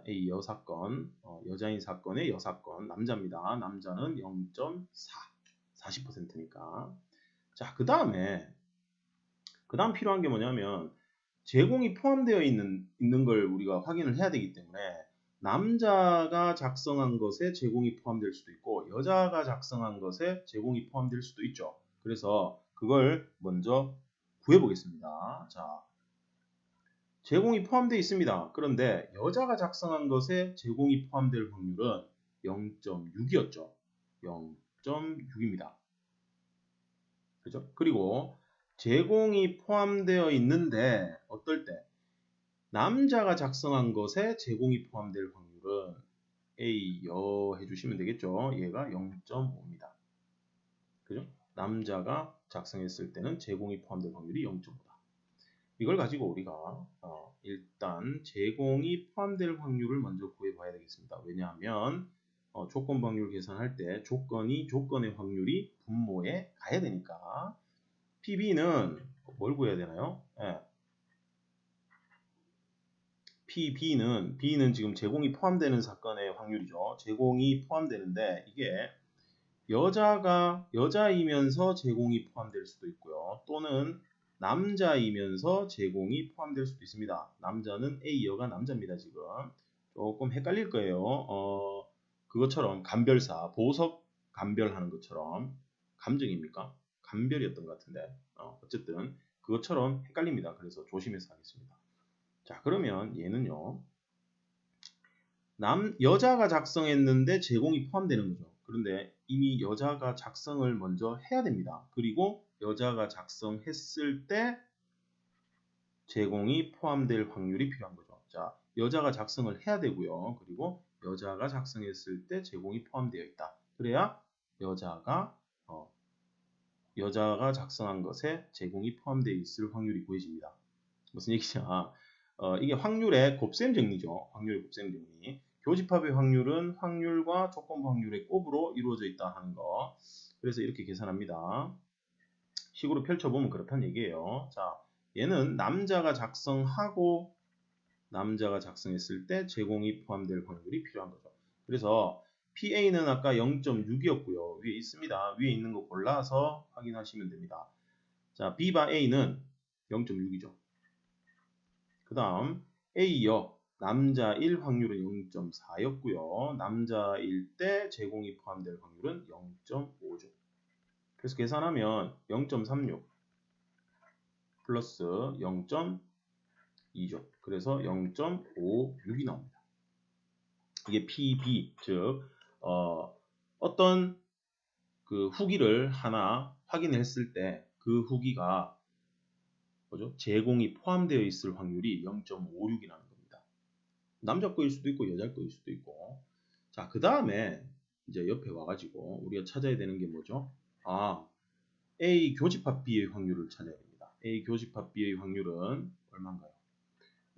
A 여 사건, 여자인 사건의 여 사건, 남자입니다. 남자는 0.4, 40%니까. 자, 그 다음 필요한 게 뭐냐면 제공이 포함되어 있는 걸 우리가 확인을 해야 되기 때문에 남자가 작성한 것에 제공이 포함될 수도 있고 여자가 작성한 것에 제공이 포함될 수도 있죠. 그래서 그걸 먼저 구해보겠습니다. 자, 제공이 포함되어 있습니다. 그런데 여자가 작성한 것에 제공이 포함될 확률은 0.6이었죠. 0.6입니다. 그죠? 그리고 제공이 포함되어 있는데 어떨 때 남자가 작성한 것에 제공이 포함될 확률은 A 여 해주시면 되겠죠. 얘가 0.5입니다. 그죠? 남자가 작성했을 때는 제공이 포함될 확률이 0.5다. 이걸 가지고 우리가 일단 제공이 포함될 확률을 먼저 구해봐야 되겠습니다. 왜냐하면 조건 확률 계산할 때 조건의 확률이 분모에 가야 되니까 PB는 뭘 구해야 되나요? B는 지금 제공이 포함되는 사건의 확률이죠. 제공이 포함되는데 이게 여자이면서 제공이 포함될 수도 있고요. 또는 남자이면서 제공이 포함될 수도 있습니다. 남자는 A여가 남자입니다. 지금 조금 헷갈릴 거예요. 그것처럼 간별사, 보석 간별하는 것처럼 감정입니까? 간별이었던 것 같은데 어쨌든 그것처럼 헷갈립니다. 그래서 조심해서 하겠습니다. 자, 그러면 얘는요. 여자가 작성했는데 제공이 포함되는 거죠. 그런데 이미 여자가 작성을 먼저 해야 됩니다. 그리고 여자가 작성했을 때 제공이 포함될 확률이 필요한 거죠. 자, 여자가 작성을 해야 되고요. 그리고 여자가 작성했을 때 제공이 포함되어 있다. 그래야 여자가 작성한 것에 제공이 포함되어 있을 확률이 구해집니다. 무슨 얘기냐? 이게 확률의 곱셈 정리죠. 확률의 곱셈 정리. 교집합의 확률은 확률과 조건부 확률의 곱으로 이루어져 있다 하는 거. 그래서 이렇게 계산합니다. 식으로 펼쳐보면 그렇다는 얘기예요. 자, 얘는 남자가 작성했을 때 제공이 포함될 확률이 필요한 거죠. 그래서 PA는 아까 0.6이었고요. 위에 있습니다. 위에 있는 거 골라서 확인하시면 됩니다. 자, B바 A는 0.6이죠. 그 다음 A여 남자일 확률은 0.4였고요. 남자일 때 제공이 포함될 확률은 0.5죠. 그래서 계산하면 0.36 플러스 0.2죠. 그래서 0.56이 나옵니다. 이게 PB, 즉 어떤 그 후기를 하나 확인했을 때 그 후기가 뭐죠? 제공이 포함되어 있을 확률이 0.56이라는 겁니다. 남자 거일 수도 있고 여자 거일 수도 있고. 자, 그 다음에 이제 옆에 와가지고 우리가 찾아야 되는 게 뭐죠? A 교집합 B의 확률을 찾아야 됩니다. A 교집합 B의 확률은 얼마인가요?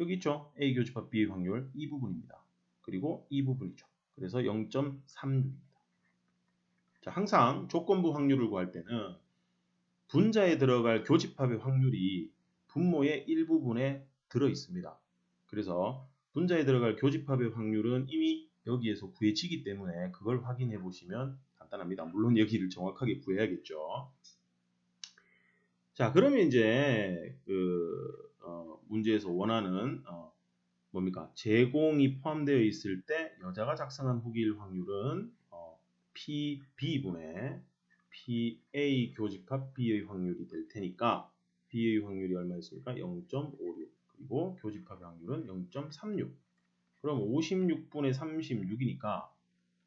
여기 있죠? A 교집합 B의 확률 이 부분입니다. 그리고 이 부분이죠. 그래서 0.36입니다. 자, 항상 조건부 확률을 구할 때는 분자에 들어갈 교집합의 확률이 분모의 일부분에 들어 있습니다. 그래서 분자에 들어갈 교집합의 확률은 이미 여기에서 구해지기 때문에 그걸 확인해 보시면 간단합니다. 물론 여기를 정확하게 구해야겠죠. 자, 그러면 이제 문제에서 원하는 뭡니까? 제공이 포함되어 있을 때 여자가 작성한 후기일 확률은 PB분의 PA 교집합 B의 확률이 될 테니까 B의 확률이 얼마였습니까? 0.56 그리고 교집합의 확률은 0.36 그럼 56분의 36이니까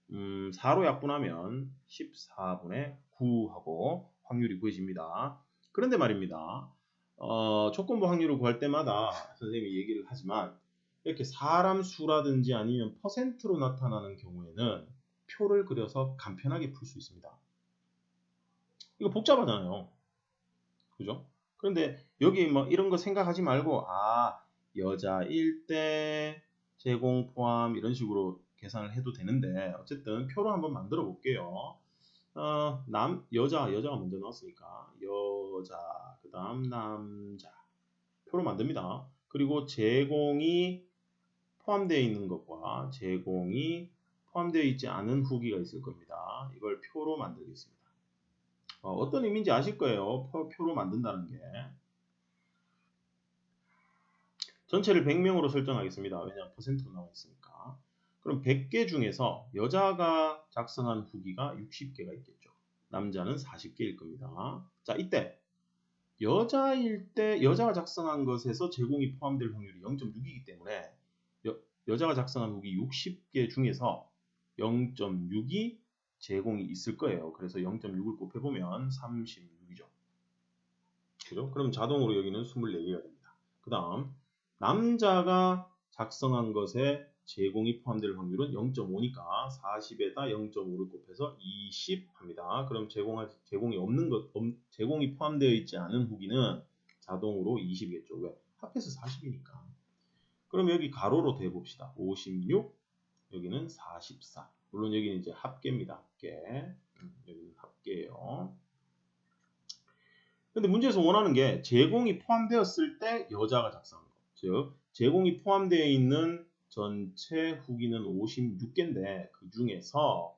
4로 약분하면 14분의 9하고 확률이 구해집니다. 그런데 말입니다. 조건부 확률을 구할 때마다 선생님이 얘기를 하지만 이렇게 사람 수라든지 아니면 퍼센트로 나타나는 경우에는 표를 그려서 간편하게 풀 수 있습니다. 이거 복잡하잖아요. 그죠? 그런데 여기 뭐 이런 거 생각하지 말고 여자일 때 제공 포함 이런 식으로 계산을 해도 되는데 어쨌든 표로 한번 만들어 볼게요. 여자가 먼저 나왔으니까 여자 그다음 남자 표로 만듭니다. 그리고 제공이 포함되어 있는 것과 제공이 포함되어 있지 않은 후기가 있을 겁니다. 이걸 표로 만들겠습니다. 어떤 의미인지 아실 거예요. 표로 만든다는 게. 전체를 100명으로 설정하겠습니다. 왜냐하면 퍼센트로 나와 있으니까. 그럼 100개 중에서 여자가 작성한 후기가 60개가 있겠죠. 남자는 40개일 겁니다. 자, 이때 여자가 작성한 것에서 제공이 포함될 확률이 0.6이기 때문에 여자가 작성한 후기 60개 중에서 0.6이 제공이 있을 거예요. 그래서 0.6을 곱해보면 36이죠. 그죠? 그럼 자동으로 여기는 24개가 됩니다. 그 다음 남자가 작성한 것에 제공이 포함될 확률은 0.5니까 40에다 0.5를 곱해서 20 합니다. 그럼 제공이 포함되어 있지 않은 후기는 자동으로 20이겠죠. 왜? 합해서 40이니까. 그럼 여기 가로로 대봅시다. 56, 여기는 44. 물론 여기는 이제 합계입니다. 합계. 여기는 합계예요. 근데 문제에서 원하는 게 제공이 포함되었을 때 여자가 작성한 거. 즉, 제공이 포함되어 있는 전체 후기는 56개인데 그 중에서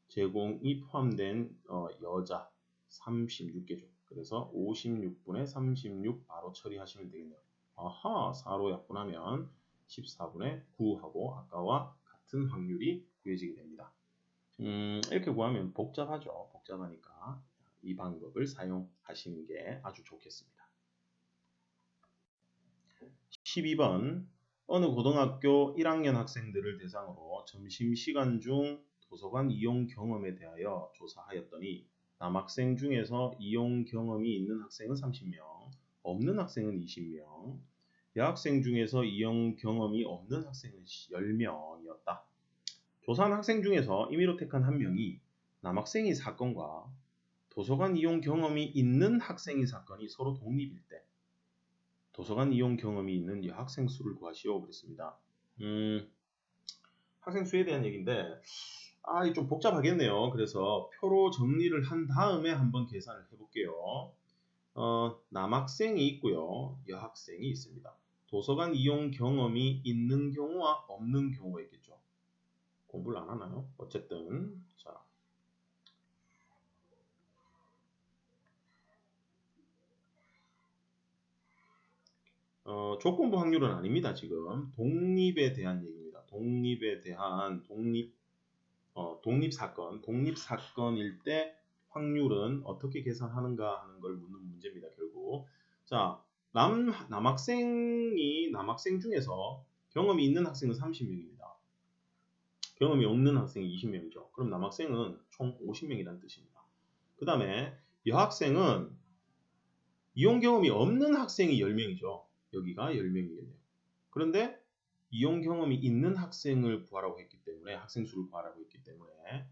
제공이 포함된 여자 36개죠. 그래서 56분의 36 바로 처리하시면 되겠네요. 4로 약분하면 14분의 9하고 아까와 같은 확률이 구해지게 됩니다. 이렇게 구하면 복잡하죠. 복잡하니까 이 방법을 사용하시는 게 아주 좋겠습니다. 12번 어느 고등학교 1학년 학생들을 대상으로 점심시간 중 도서관 이용 경험에 대하여 조사하였더니 남학생 중에서 이용 경험이 있는 학생은 30명, 없는 학생은 20명, 여학생 중에서 이용 경험이 없는 학생은 10명이었다. 조사한 학생 중에서 임의로 택한 한 명이 남학생의 사건과 도서관 이용 경험이 있는 학생의 사건이 서로 독립일 때 도서관 이용 경험이 있는 여학생 수를 구하시오 그랬습니다. 학생 수에 대한 얘기인데 이게 좀 복잡하겠네요. 그래서 표로 정리를 한 다음에 한번 계산을 해볼게요. 남학생이 있고요. 여학생이 있습니다. 도서관 이용 경험이 있는 경우와 없는 경우가 있겠죠. 공부를 안 하나요? 어쨌든 자, 조건부 확률은 아닙니다. 지금 독립에 대한 얘기입니다. 독립에 대한 독립 사건일 때 확률은 어떻게 계산하는가 하는 걸 묻는 문제입니다. 결국 자 남학생 중에서 경험이 있는 학생은 30명입니다. 경험이 없는 학생이 20명이죠. 그럼 남학생은 총 50명이라는 뜻입니다. 그 다음에 여학생은 이용 경험이 없는 학생이 10명이죠. 여기가 10명이겠네요. 그런데 이용 경험이 있는 학생을 구하라고 했기 때문에 학생 수를 구하라고 했기 때문에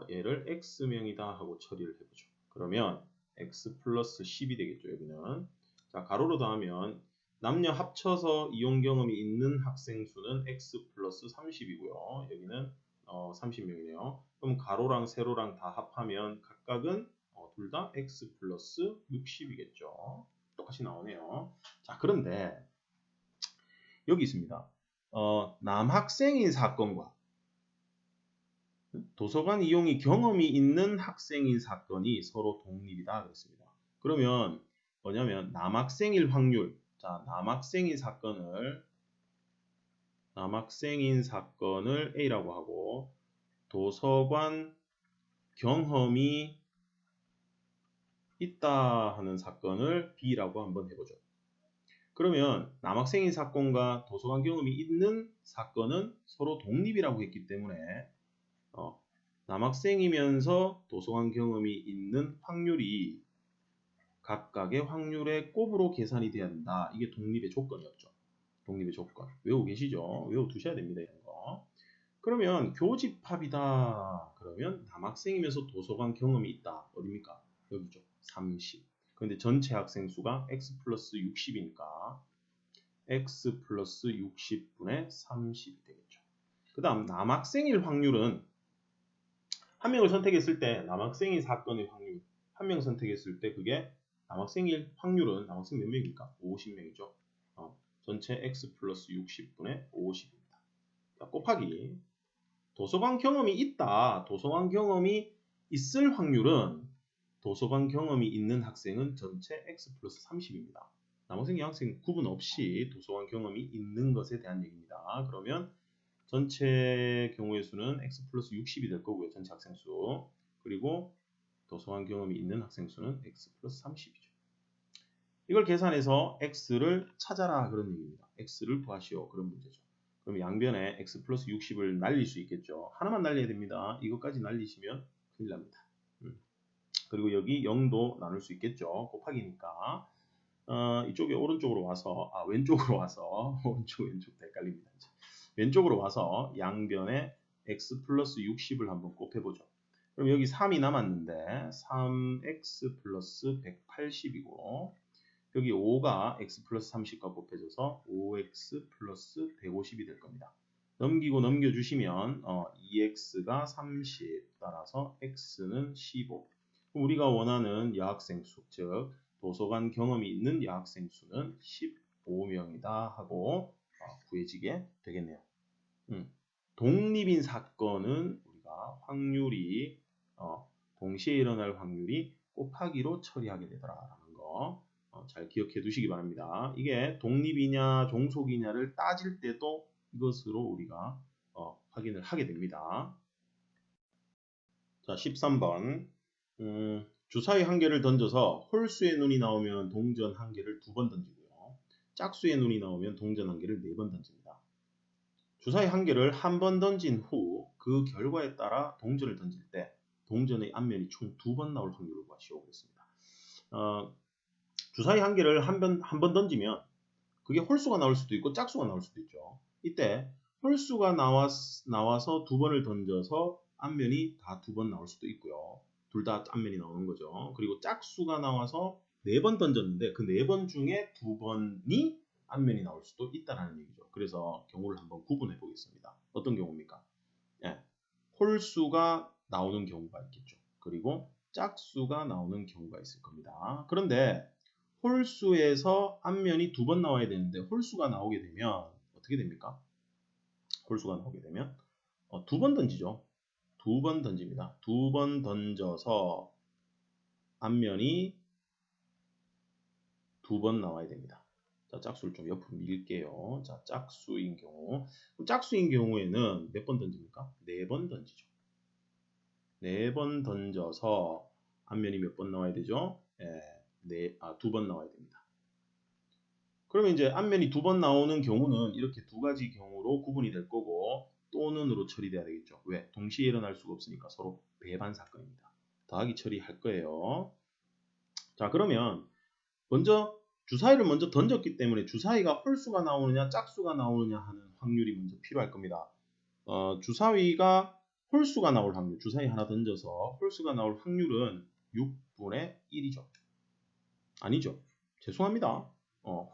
얘를 x명이다 하고 처리를 해보죠. 그러면 x 플러스 10이 되겠죠. 여기는 자 가로로 더하면 남녀 합쳐서 이용 경험이 있는 학생 수는 x 플러스 30이고요. 여기는 30명이네요. 그럼 가로랑 세로랑 다 합하면 각각은 둘 다 x 플러스 60이겠죠. 똑같이 나오네요. 자 그런데 여기 있습니다. 남학생인 사건과 도서관 이용이 경험이 있는 학생인 사건이 서로 독립이다 그랬습니다. 그러면 뭐냐면 남학생일 확률 자 남학생인 사건을 A라고 하고 도서관 경험이 있다 하는 사건을 B라고 한번 해보죠. 그러면 남학생인 사건과 도서관 경험이 있는 사건은 서로 독립이라고 했기 때문에 남학생이면서 도서관 경험이 있는 확률이 각각의 확률의 곱으로 계산이 돼야 된다. 이게 독립의 조건이었죠. 독립의 조건. 외우고 계시죠? 외워두셔야 됩니다. 이런 거. 그러면 교집합이다. 그러면 남학생이면서 도서관 경험이 있다. 어디입니까? 여기죠. 30. 그런데 전체 학생 수가 x 플러스 60이니까 x 플러스 60분의 30이 되겠죠. 그 다음 남학생일 확률은 한 명을 선택했을 때 남학생일 사건의 확률 한 명 선택했을 때 그게 남학생일 확률은 남학생 몇 명입니까? 50명이죠. 전체 x 플러스 60분의 50입니다. 곱하기 도서관 경험이 있다. 도서관 경험이 있을 확률은 도서관 경험이 있는 학생은 전체 x 플러스 30입니다. 남학생, 여학생 구분 없이 도서관 경험이 있는 것에 대한 얘기입니다. 그러면 전체 경우의 수는 x 플러스 60이 될 거고요. 전체 학생 수. 그리고 도서관 경험이 있는 학생 수는 x 플러스 30이죠. 이걸 계산해서 x를 찾아라 그런 얘기입니다. x를 구하시오 그런 문제죠. 그럼 양변에 x 플러스 60을 날릴 수 있겠죠. 하나만 날려야 됩니다. 이것까지 날리시면 큰일 납니다. 그리고 여기 0도 나눌 수 있겠죠. 곱하기니까 이쪽에 오른쪽으로 와서 왼쪽으로 와서 왼쪽도 헷갈립니다. 왼쪽으로 와서 양변에 x 플러스 60을 한번 곱해보죠. 그럼 여기 3이 남았는데 3x 플러스 180이고 여기 5가 x 플러스 30과 곱해져서 5x 플러스 150이 될 겁니다. 넘기고 넘겨주시면 2x가 30 따라서 x는 15. 우리가 원하는 여학생 수, 즉 도서관 경험이 있는 여학생 수는 15명이다 하고 구해지게 되겠네요. 독립인 사건은 우리가 확률이 동시에 일어날 확률이 곱하기로 처리하게 되더라라는 거 잘 기억해 두시기 바랍니다. 이게 독립이냐 종속이냐를 따질 때도 이것으로 우리가 확인을 하게 됩니다. 자, 13번 주사위 한 개를 던져서 홀수의 눈이 나오면 동전 한 개를 2번 던지고요. 짝수의 눈이 나오면 동전 한 개를 4번 던집니다. 주사위 한 개를 한 번 던진 후 그 결과에 따라 동전을 던질 때 동전의 앞면이 총 2번 나올 확률을 구하시오 그랬습니다. 주사위 한 개를 한 번 던지면 그게 홀수가 나올 수도 있고 짝수가 나올 수도 있죠. 이때 홀수가 나와서 2번을 던져서 앞면이 다 2번 나올 수도 있고요. 둘 다 앞면이 나오는 거죠. 그리고 짝수가 나와서 4번 던졌는데 그 4번 중에 2번이 앞면이 나올 수도 있다는 얘기죠. 그래서 경우를 한번 구분해 보겠습니다. 어떤 경우입니까? 홀수가 나오는 경우가 있겠죠. 그리고 짝수가 나오는 경우가 있을 겁니다. 그런데 홀수에서 앞면이 2번 나와야 되는데 홀수가 나오게 되면 어떻게 됩니까? 홀수가 나오게 되면 2번 던지죠. 2번 던집니다. 2번 던져서 앞면이 2번 나와야 됩니다. 자, 짝수를 좀 옆으로 밀게요. 자, 짝수인 경우. 짝수인 경우에는 몇 번 던집니까? 4번 던지죠. 4번 던져서 앞면이 몇 번 나와야 되죠? 2번 나와야 됩니다. 그러면 이제 앞면이 2번 나오는 경우는 이렇게 두 가지 경우로 구분이 될 거고 또는으로 처리돼야 되겠죠. 왜? 동시에 일어날 수가 없으니까 서로 배반 사건입니다. 더하기 처리할 거예요. 자, 그러면 먼저 주사위를 먼저 던졌기 때문에 주사위가 홀수가 나오느냐 짝수가 나오느냐 하는 확률이 먼저 필요할 겁니다. 주사위가 홀수가 나올 확률, 주사위 하나 던져서 홀수가 나올 확률은 6분의 1이죠. 아니죠. 죄송합니다.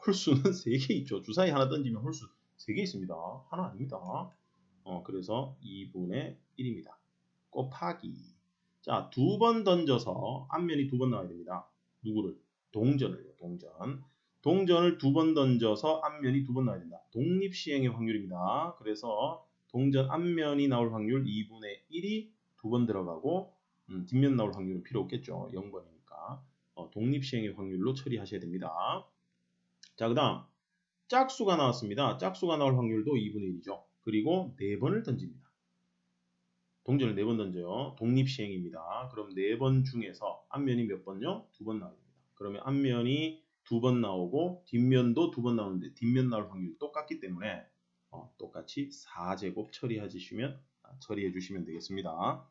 홀수는 3개 있죠. 주사위 하나 던지면 홀수 3개 있습니다. 하나 아닙니다. 그래서 2분의 1입니다. 곱하기. 자, 2번 던져서 앞면이 2번 나와야 됩니다. 누구를? 동전을요. 동전을 2번 던져서 앞면이 2번 나와야 된다. 독립시행의 확률입니다. 그래서 동전 앞면이 나올 확률 2분의 1이 2번 들어가고 뒷면 나올 확률은 필요 없겠죠. 0번이니까. 독립시행의 확률로 처리하셔야 됩니다. 자, 그 다음 짝수가 나왔습니다. 짝수가 나올 확률도 2분의 1이죠. 그리고 4번을 던집니다. 동전을 4번 던져요. 독립시행입니다. 그럼 4번 중에서 앞면이 몇 번요? 2번 나와야 됩니다. 그러면 앞면이 2번 나오고 뒷면도 2번 나오는데 뒷면 나올 확률이 똑같기 때문에 똑같이 4제곱 처리해 주시면 되겠습니다.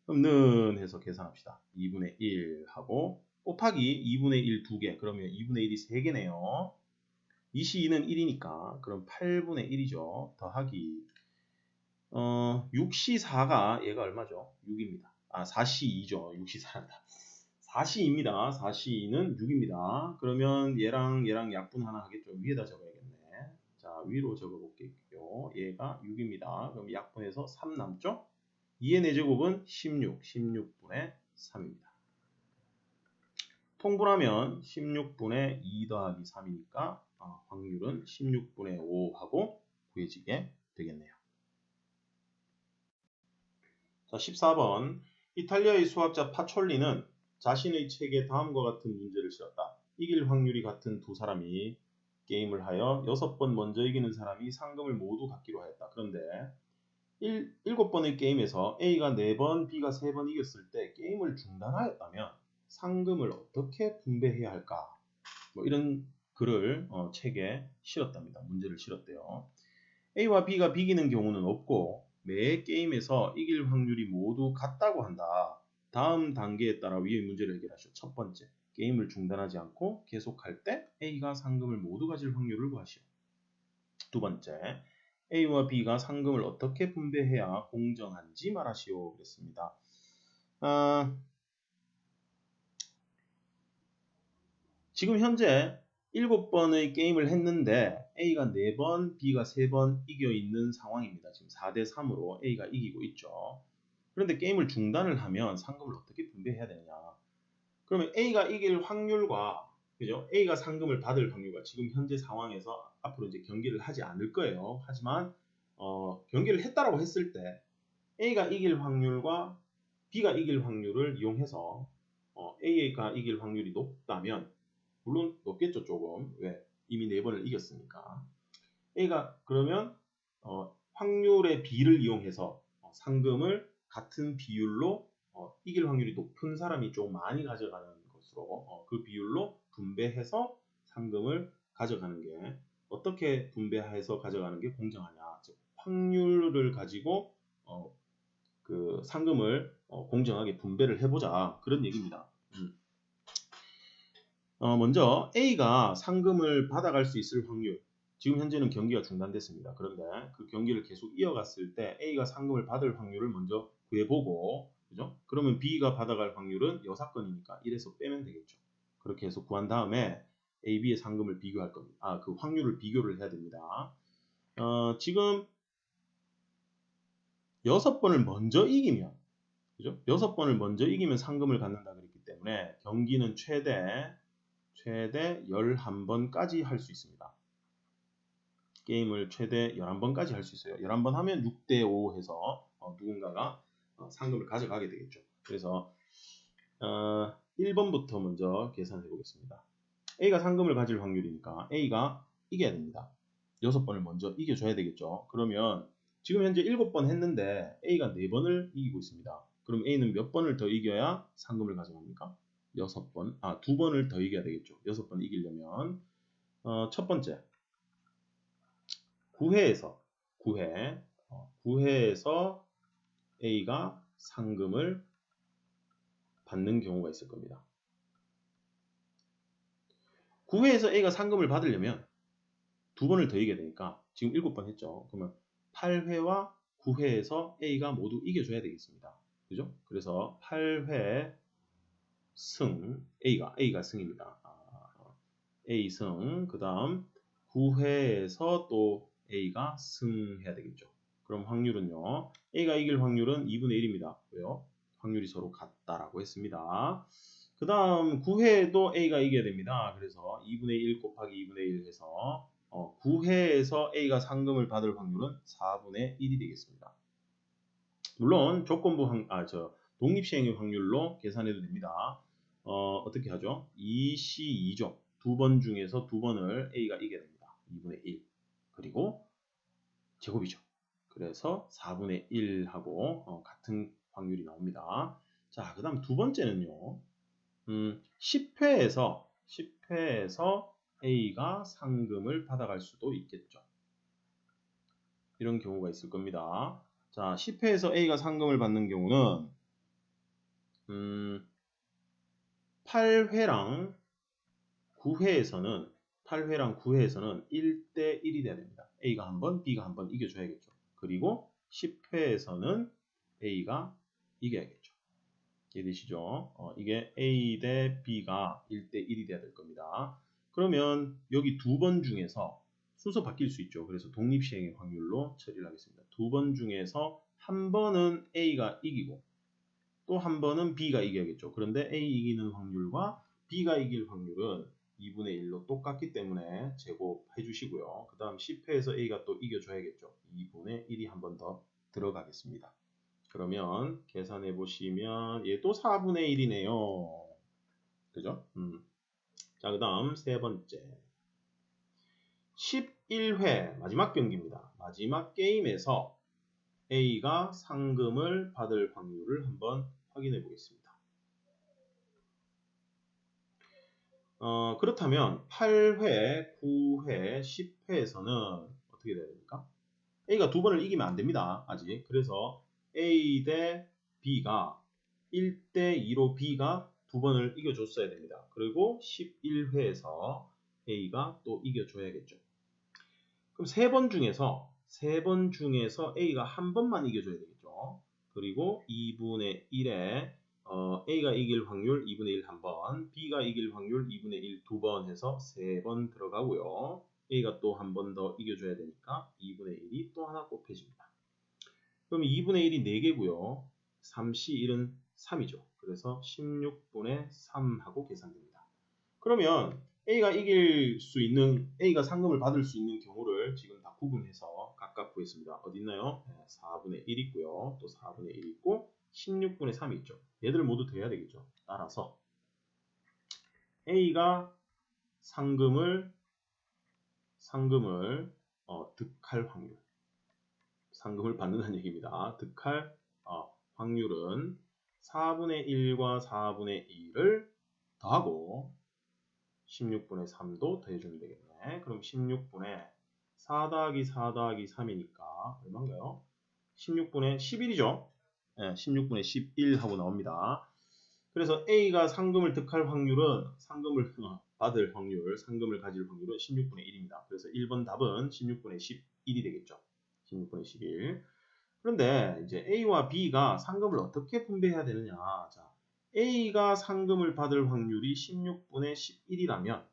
그럼 는 해서 계산합시다. 2분의 1 하고 곱하기 2분의 1 2개. 그러면 2분의 1이 3개네요. 22는 1이니까 그럼 8분의 1이죠. 더하기 6시 4가 얘가 얼마죠? 6입니다. 4시 2죠. 6시 4란다. 4C입니다. 4C는 6입니다. 그러면 얘랑 약분 하나 하겠죠. 위에다 적어야겠네. 자, 위로 적어볼게요. 얘가 6입니다. 그럼 약분해서 3 남죠? 2의 4제곱은 16, 16분의 3입니다. 통분하면 16분의 2 더하기 3이니까 확률은 16분의 5하고 구해지게 되겠네요. 자, 14번. 이탈리아의 수학자 파촐리는 자신의 책에 다음과 같은 문제를 실었다. 이길 확률이 같은 두 사람이 게임을 하여 6번 먼저 이기는 사람이 상금을 모두 갖기로 하였다. 그런데 7번의 게임에서 A가 4번, B가 3번 이겼을 때 게임을 중단하였다면 상금을 어떻게 분배해야 할까? 뭐 이런 글을 책에 실었답니다. 문제를 실었대요. A와 B가 비기는 경우는 없고 매 게임에서 이길 확률이 모두 같다고 한다. 다음 단계에 따라 위의 문제를 해결하시오. 첫 번째, 게임을 중단하지 않고 계속할 때 A가 상금을 모두 가질 확률을 구하시오. 두 번째, A와 B가 상금을 어떻게 분배해야 공정한지 말하시오. 그랬습니다. 지금 현재 7번의 게임을 했는데 A가 4번, B가 3번 이겨 있는 상황입니다. 지금 4대 3으로 A가 이기고 있죠. 그런데 게임을 중단을 하면 상금을 어떻게 분배해야 되느냐. 그러면 A가 이길 확률과 그죠? A가 상금을 받을 확률과 지금 현재 상황에서 앞으로 이제 경기를 하지 않을 거예요. 하지만 경기를 했다라고 했을 때 A가 이길 확률과 B가 이길 확률을 이용해서 A가 이길 확률이 높다면 물론 높겠죠 조금. 왜? 이미 4번을 이겼으니까. A가 그러면 확률의 B를 이용해서 상금을 같은 비율로 이길 확률이 높은 사람이 좀 많이 가져가는 것으로 그 비율로 분배해서 상금을 가져가는 게 어떻게 분배해서 가져가는 게 공정하냐. 즉 확률을 가지고 그 상금을 공정하게 분배를 해보자. 그런 얘기입니다. 먼저 A가 상금을 받아갈 수 있을 확률. 지금 현재는 경기가 중단됐습니다. 그런데 그 경기를 계속 이어갔을 때 A가 상금을 받을 확률을 먼저 구해보고, 그죠? 그러면 B가 받아갈 확률은 여사건이니까 1에서 빼면 되겠죠. 그렇게 해서 구한 다음에 A, B의 상금을 비교할 겁니다. 그 확률을 비교를 해야 됩니다. 지금 6번을 먼저 이기면, 그죠? 6번을 먼저 이기면 상금을 갖는다 그랬기 때문에 경기는 최대 11번까지 할 수 있습니다. 게임을 최대 11번까지 할 수 있어요. 11번 하면 6대5 해서 누군가가 상금을 가져가게 되겠죠. 그래서 1번부터 먼저 계산해 보겠습니다. A가 상금을 가질 확률이니까 A가 이겨야 됩니다. 6번을 먼저 이겨줘야 되겠죠. 그러면 지금 현재 7번 했는데 A가 4번을 이기고 있습니다. 그럼 A는 몇 번을 더 이겨야 상금을 가져갑니까? 6번, 2번을 더 이겨야 되겠죠. 6번 이기려면 첫 번째 9회에서 A가 상금을 받는 경우가 있을 겁니다. 9회에서 A가 상금을 받으려면 2번을 더 이겨야 되니까 지금 7번 했죠. 그러면 8회와 9회에서 A가 모두 이겨줘야 되겠습니다. 그죠? 그래서 8회 승 A가 승입니다. A 승. 그 다음 9회에서 또 A가 승해야 되겠죠. 그럼 확률은요. A가 이길 확률은 2분의 1입니다. 왜요? 확률이 서로 같다라고 했습니다. 그 다음 9회에도 A가 이겨야 됩니다. 그래서 2분의 1 곱하기 2분의 1 해서 9회에서 A가 상금을 받을 확률은 4분의 1이 되겠습니다. 물론 조건부 독립시행의 확률로 계산해도 됩니다. 어떻게 하죠? 2C 2조. 2번 중에서 2번을 A가 이겨야 됩니다. 2분의 1. 그리고 제곱이죠. 그래서 4분의 1하고 같은 확률이 나옵니다. 자, 그 다음 두 번째는요. 10회에서 A가 상금을 받아갈 수도 있겠죠. 이런 경우가 있을 겁니다. 자, 10회에서 A가 상금을 받는 경우는 8회랑 9회에서는 1대 1이 돼야 됩니다. A가 한 번, B가 한 번 이겨줘야겠죠. 그리고 10회에서는 A가 이겨야겠죠. 이해되시죠? 이게 A 대 B가 1대 1이 돼야 될 겁니다. 그러면 여기 두 번 중에서 순서 바뀔 수 있죠. 그래서 독립시행의 확률로 처리를 하겠습니다. 두 번 중에서 한 번은 A가 이기고 또 한 번은 B가 이겨야겠죠. 그런데 A 이기는 확률과 B가 이길 확률은 2분의 1로 똑같기 때문에 제곱해 주시고요. 그 다음 10회에서 A가 또 이겨줘야겠죠. 2분의 1이 한 번 더 들어가겠습니다. 그러면 계산해 보시면 얘 또 4분의 1이네요. 그죠? 자, 그 다음 세 번째. 11회 마지막 경기입니다. 마지막 게임에서 A가 상금을 받을 확률을 한번 확인해 보겠습니다. 그렇다면 8회, 9회, 10회에서는 어떻게 돼야 됩니까? A가 두 번을 이기면 안 됩니다. 아직. 그래서 A 대 B가 1대 2로 B가 두 번을 이겨줬어야 됩니다. 그리고 11회에서 A가 또 이겨줘야겠죠. 그럼 세 번 중에서 A가 한 번만 이겨줘야 되겠죠. 그리고 2분의 1에 A가 이길 확률 2분의 1 한 번, B가 이길 확률 2분의 1 두 번 해서 세 번 들어가고요. A가 또 한 번 더 이겨줘야 되니까 2분의 1이 또 하나 곱해집니다. 그럼 2분의 1이 4개고요. 3C1은 3이죠. 그래서 16분의 3하고 계산됩니다. 그러면 A가 상금을 받을 수 있는 경우를 지금 다 구분해서 각각 구했습니다. 어디 있나요? 4분의 1 있고요. 또 4분의 1 있고 16분의 3이 있죠. 얘들 모두 더해야 되겠죠. 따라서 A가 상금을 득할 확률, 상금을 받는다는 얘기입니다. 득할 확률은 4분의 1과 4분의 2를 더하고 16분의 3도 더해주면 되겠네. 그럼 16분의 4 더하기 4 더하기 3이니까 얼마인가요? 16분의 11이죠. 네, 16분의 11 하고 나옵니다. 그래서 A가 상금을 득할 확률은 상금을 받을 확률, 상금을 가질 확률은 16분의 1입니다. 그래서 1번 답은 16분의 11이 되겠죠. 16분의 11. 그런데 이제 A와 B가 상금을 어떻게 분배해야 되느냐. 자, A가 상금을 받을 확률이 16분의 11이라면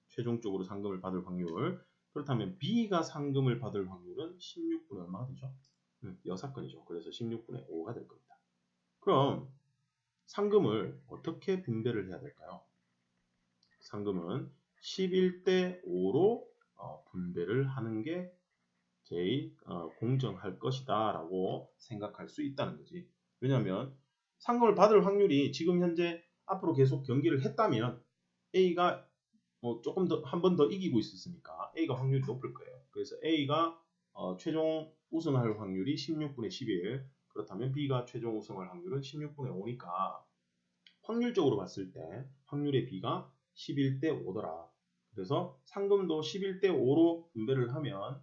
최종적으로 상금을 받을 확률. 그렇다면 B가 상금을 받을 확률은 16분의 얼마가 되죠? 여사건이죠. 그래서 16분의 5가 될 겁니다. 그럼 상금을 어떻게 분배를 해야 될까요? 상금은 11대 5로 분배를 하는 게 제일 공정할 것이다 라고 생각할 수 있다는 거지. 왜냐하면 상금을 받을 확률이 지금 현재 앞으로 계속 경기를 했다면 A가 조금 더 한 번 더 이기고 있었으니까 A가 확률이 높을 거예요. 그래서 A가 최종 우승할 확률이 16분의 11. 그렇다면 B가 최종 우승할 확률은 16분의 5니까 확률적으로 봤을 때 확률의 B가 11대 5더라. 그래서 상금도 11대 5로 분배를 하면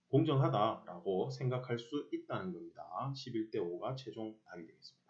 공정하다라고 생각할 수 있다는 겁니다. 11대 5가 최종 답이 되겠습니다.